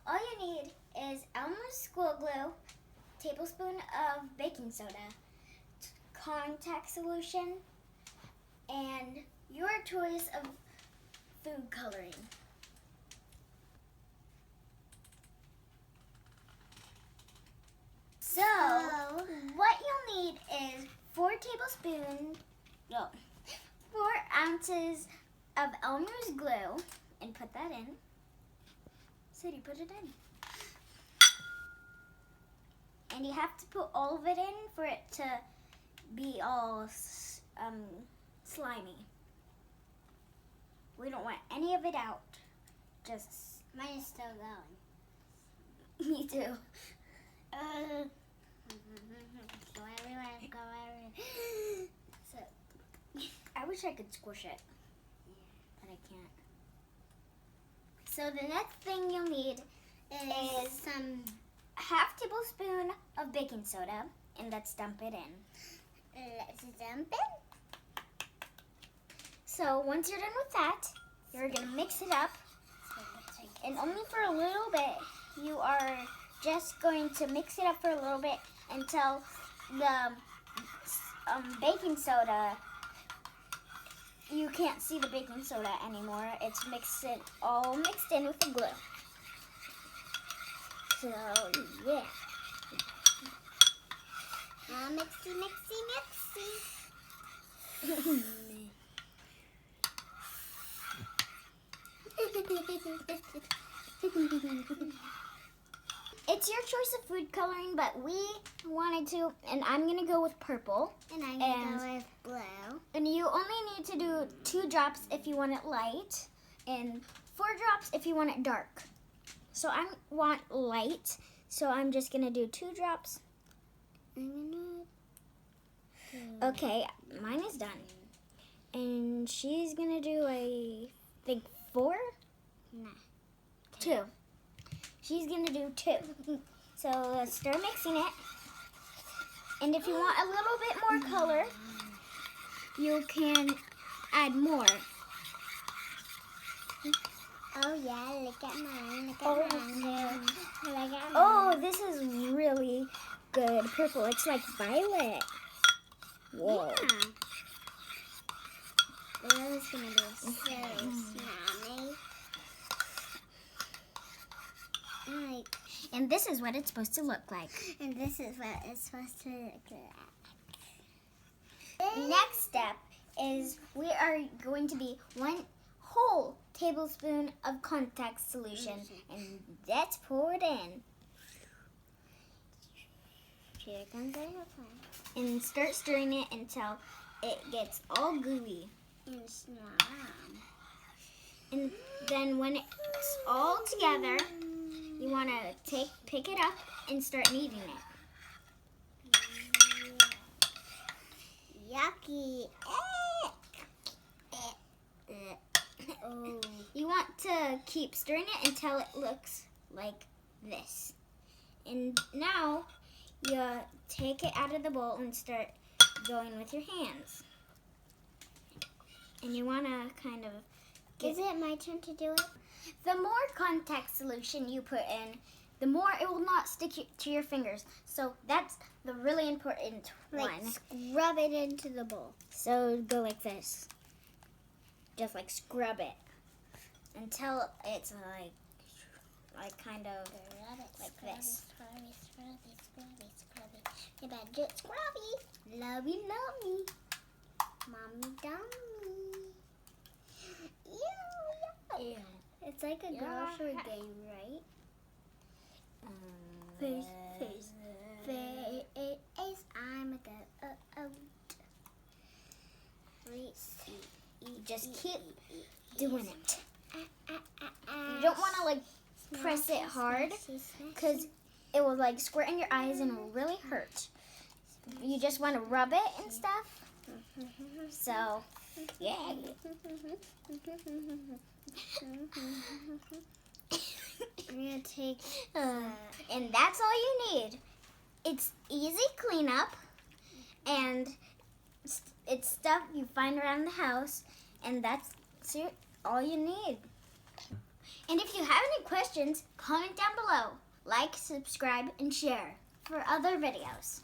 all you need is Elmer's school glue, tablespoon of baking soda, contact solution, and your choice of food coloring. So, what you'll need is 4 ounces of Elmer's glue, and put that in. Sadie, put it in. And you have to put all of it in for it to be all slimy. We don't want any of it out. Just mine is still going. Me too. Go everywhere. So, I wish I could squish it, but I can't. So the next thing you'll need is some half tablespoon of baking soda, and let's dump it in. Let's dump it. So once you're done with that, you're gonna mix it up, and only for a little bit. You are just going to mix it up for a little bit until the baking soda, you can't see the baking soda anymore. It's all mixed in with the glue. So, yeah. Mixy. It's your choice of food coloring, but we wanted to, and I'm going to go with purple. And I'm going to go with blue. And you only need to do 2 drops if you want it light, and 4 drops if you want it dark. So I want light, so I'm just going to do 2 drops. Okay, mine is done. And she's going to do, I think, 4? No. 2. She's going to do 2. So let's start mixing it. And if you want a little bit more color, you can add more. Oh yeah, look at mine. Look at mine. Oh, this is really good purple. It's like violet. Whoa. Yeah. This is going to be so smelly. And this is what it's supposed to look like. And this is what it's supposed to look like. Next step is we are going to be 1 whole tablespoon of contact solution, and let's pour it in. Here comes the plan. And start stirring it until it gets all gooey. And slime. And then when it's all together, you want to pick it up and start kneading it. Yucky. Oh. You want to keep stirring it until it looks like this. And now you take it out of the bowl and start going with your hands. And you want to kind of Is it my turn to do it? The more contact solution you put in, the more it will not stick to your fingers. So that's the really important one. Scrub it into the bowl. So go like this. Just like scrub it until it's like kind of like this. You better do it scrubby. Lovey. Mommy dummy. Ew. It's like a grocery game, right? Face. I'm a goat. Reese. Just keep doing it. You don't want to press it hard because it will squirt in your eyes and it will really hurt. You just want to rub it and stuff. So, yeah. I'm going to take and that's all you need. It's easy cleanup, and it's stuff you find around the house, and that's all you need. And if you have any questions, comment down below. Like, subscribe, and share for other videos.